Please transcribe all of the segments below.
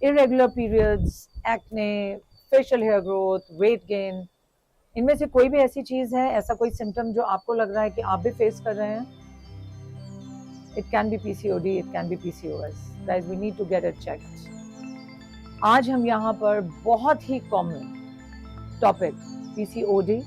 Irregular periods, acne, facial hair growth, weight gain, इनमें से कोई भी ऐसी चीज है, ऐसा कोई सिम्टम जो आपको लग रहा है कि आप भी फेस कर रहे हैं? It can be PCOD, it can be PCOS. Guys, we need to get it checked. आज हम यहाँ पर बहुत ही कॉमन टॉपिक पीसीओडी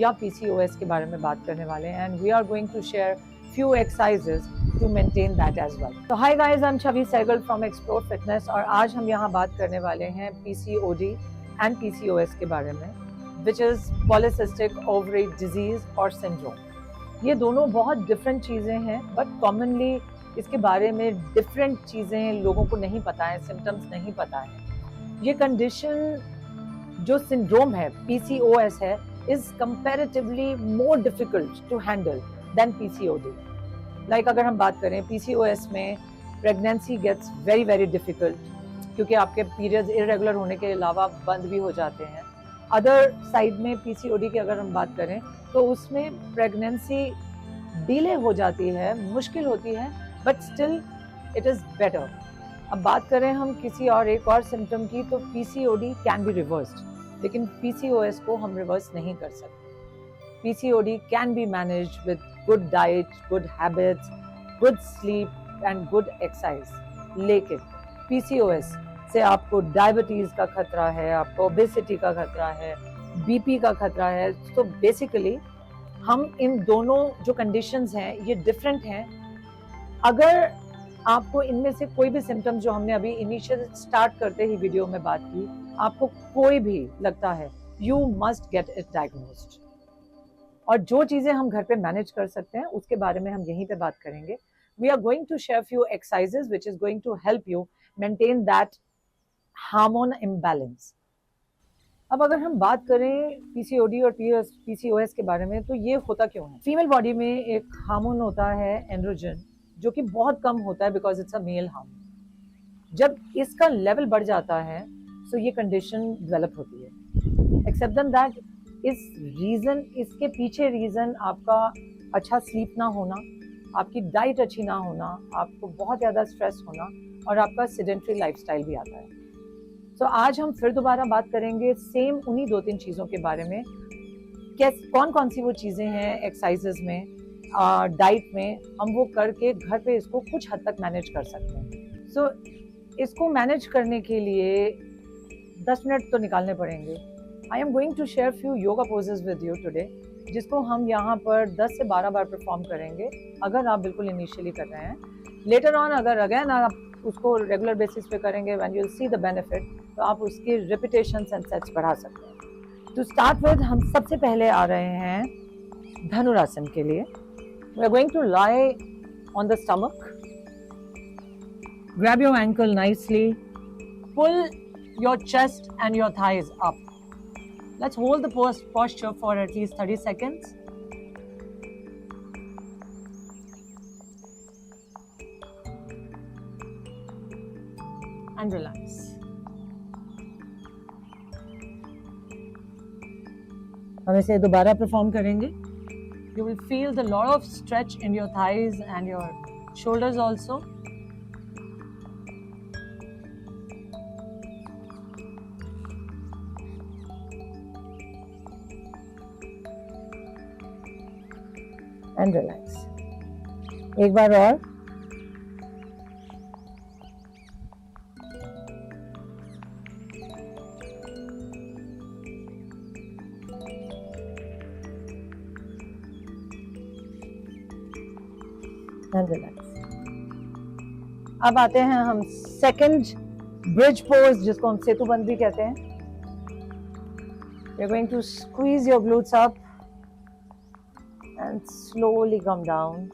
या पीसीओएस के बारे में बात करने वाले हैं, and we are going to share few exercises to maintain that as well. So hi guys, I'm Chavi Sehgal from Explore Fitness और आज हम यहाँ बात करने वाले हैं PCOD and PCOS के बारे में, which is Polycystic Ovary Disease और Syndrome. ये दोनों बहुत डिफरेंट चीज़ें हैं, बट कॉमनली इसके बारे में डिफरेंट चीज़ें लोगों को नहीं पता है, सिम्टम्स नहीं पता है। ये कंडीशन जो सिंड्रोम है, PCOS है, is comparatively more difficult to handle than PCOD. Like अगर हम बात करें PCOS में pregnancy gets very very difficult, क्योंकि आपके पीरियड्स इरेगुलर होने के अलावा बंद भी हो जाते हैं। अदर साइड में PCOD की अगर हम बात करें तो उसमें प्रेगनेंसी डिले हो जाती है, मुश्किल होती है, but still it is better. अब बात करें हम किसी और एक और सिम्टम की, तो PCOD कैन बी रिवर्स्ड, लेकिन PCOS को हम रिवर्स नहीं कर सकते। PCOD can be managed with good diet, good habits, good sleep and good exercise. लेकिन PCOS से आपको डायबिटीज का खतरा है, आपको ओबेसिटी का खतरा है, बीपी का खतरा है। तो बेसिकली हम इन दोनों जो कंडीशंस हैं ये डिफरेंट हैं। अगर आपको इनमें से कोई भी सिम्टम जो हमने अभी इनिशियल स्टार्ट करते ही वीडियो में बात की, आपको कोई भी लगता है, you must get it diagnosed. और जो चीजें हम घर पे मैनेज कर सकते हैं उसके बारे में हम यहीं पे बात करेंगे। We are going to share few exercises which is going to help you maintain that hormone imbalance. अब अगर हम बात करें पीसीओडी और पीसीओएस के बारे में, तो ये होता क्यों है? फीमेल बॉडी में एक हार्मोन होता है एंड्रोजन, जो कि बहुत कम होता है because it's a male hormone. जब इसका लेवल बढ़ जाता है तो ये कंडीशन डेवलप होती है। एक्सेप्ट देन दैट इसके पीछे रीजन आपका अच्छा स्लीप ना होना, आपकी डाइट अच्छी ना होना, आपको बहुत ज़्यादा स्ट्रेस होना और आपका सेडेंटरी लाइफस्टाइल भी आता है। तो आज हम फिर दोबारा बात करेंगे सेम उन्हीं 2-3 चीज़ों के बारे में। कौन कौन सी वो चीज़ें हैं एक्सरसाइजेज में, डाइट में, हम वो करके घर पे इसको कुछ हद तक मैनेज कर सकते हैं। सो इसको मैनेज करने के लिए 10 मिनट तो निकालने पड़ेंगे। I am going to share few yoga poses with you today, जिसको हम यहाँ पर 10 से 12 बार परफॉर्म करेंगे अगर आप बिल्कुल इनिशियली कर रहे हैं। लेटर ऑन अगर अगेन आप उसको रेगुलर बेसिस पे करेंगे, when you'll see the benefit, तो आप उसकी रिपीटेशंस एंड सेट्स बढ़ा सकते हैं। To start with, हम सबसे पहले आ रहे हैं धनुरासन के लिए। We are going to lie on the stomach. Grab your ankle nicely. Pull your chest and your thighs up. Let's hold the posture for at least 30 seconds. And relax. हम इसे दोबारा परफॉर्म करेंगे। You will feel the lot of stretch in your thighs and your shoulders also. And relax. एक बार और। And relax. अब आते हैं हम सेकंड ब्रिज पोज, जिसको हम सेतुबंद भी कहते हैं। You're going to squeeze your glutes up and slowly come down.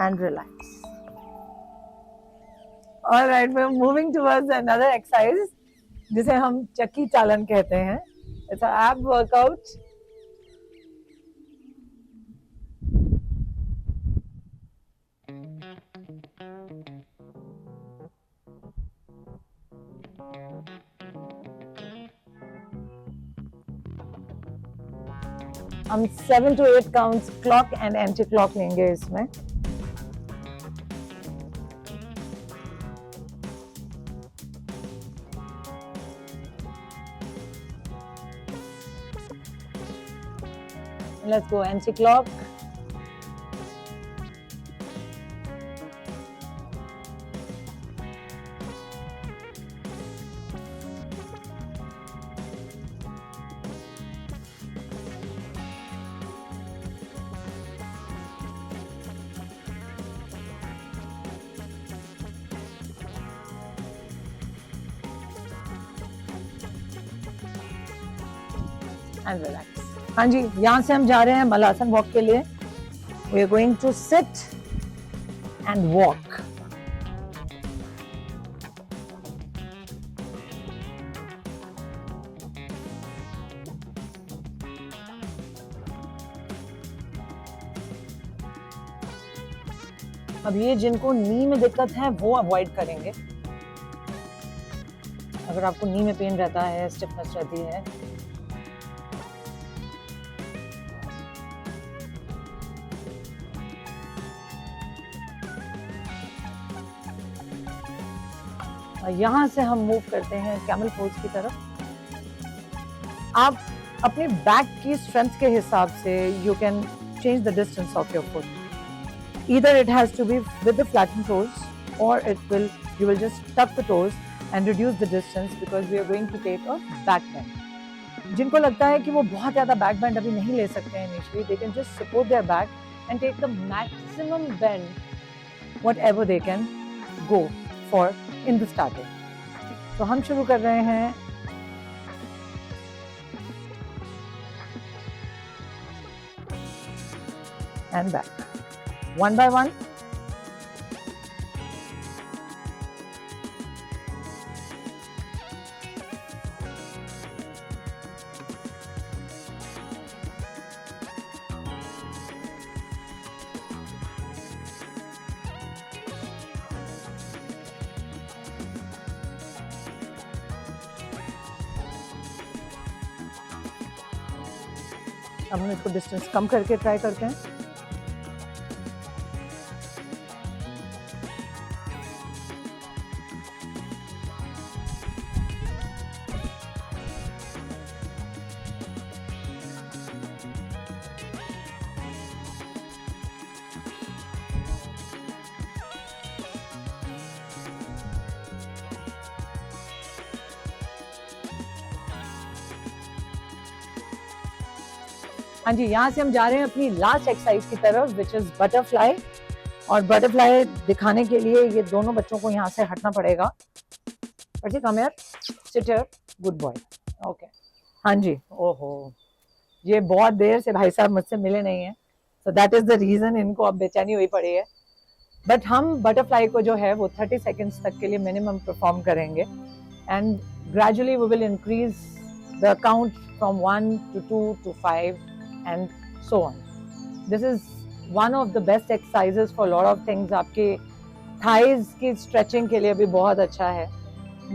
And relax. Alright, we're moving towards another exercise जिसे हम चक्की चालन कहते हैं. It's an ab workout. हम 7 to 8 counts clock and anti clock लेंगे इसमें. Let's go anti clock. And relax. हाँ जी, यहाँ से हम जा रहे हैं मलासन वॉक के लिए. We are going to sit and walk. अब ये जिनको नी में दिक्कत है वो अवॉइड करेंगे. अगर आपको नी में पेन रहता है, स्टिफनेस रहती है, यहाँ से हम मूव करते हैं कैमल पोज की तरफ. आप अपने बैक की स्ट्रेंथ के हिसाब से you can change the distance of your foot. Either it has to be with the flattened toes और you will just tuck the toes and reduce the distance because we are going to take a back bend. जिनको लगता है कि वो बहुत ज़्यादा back bend अभी नहीं ले सकते हैं initially, they can just support their back and take the maximum bend whatever they can go for in the starting. तो हम शुरू कर रहे हैं. And back. One by one. अब हम इसको डिस्टेंस कम करके ट्राई करते हैं. हाँ जी, यहाँ से हम जा रहे हैं अपनी लास्ट एक्सरसाइज की तरफ विच इज बटरफ्लाई. और बटरफ्लाई दिखाने के लिए ये दोनों बच्चों को यहाँ से हटना पड़ेगा. Come here, sit here, good boy. Okay. हाँ जी. ओहो, ये बहुत देर से भाई साहब मुझसे मिले नहीं है, so that is the reason इनको अब बेचैनी हुई पड़ी है. बट हम बटरफ्लाई को जो है वो 30 सेकेंड्स तक के लिए मिनिमम परफॉर्म करेंगे and gradually we will increase the count from 1 to 2 to 5 and so on. This is one of the best exercises for a lot of things. आपके thighs की stretching के लिए भी बहुत अच्छा है.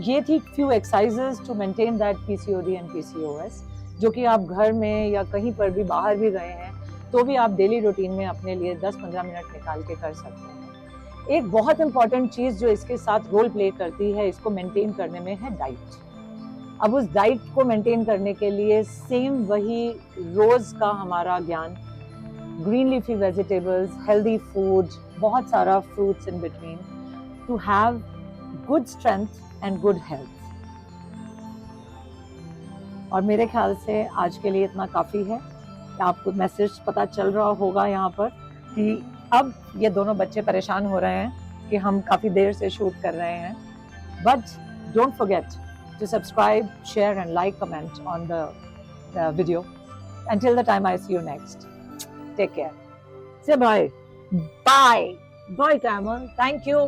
ये थी few exercises to maintain that PCOD and PCOS, जो कि आप घर में या कहीं पर भी बाहर भी गए हैं तो भी आप डेली रूटीन में अपने लिए 10-15 मिनट निकाल के कर सकते हैं. एक बहुत इंपॉर्टेंट चीज़ जो इसके साथ रोल प्ले करती है इसको मेंटेन करने में है डाइट. अब उस डाइट को मेंटेन करने के लिए सेम वही रोज का हमारा ज्ञान, green leafy vegetables, healthy food, बहुत सारा fruits in between two have good strength and good health. और मेरे ख्याल से आज के लिए इतना काफ़ी है. आपको मैसेज पता चल रहा होगा यहाँ पर कि अब ये दोनों बच्चे परेशान हो रहे हैं कि हम काफ़ी देर से शूट कर रहे हैं. But don't forget to subscribe, share and like, comment on the video. Until the time I see you next. Take care. Say bye. Bye. Bye, Camel. Thank you.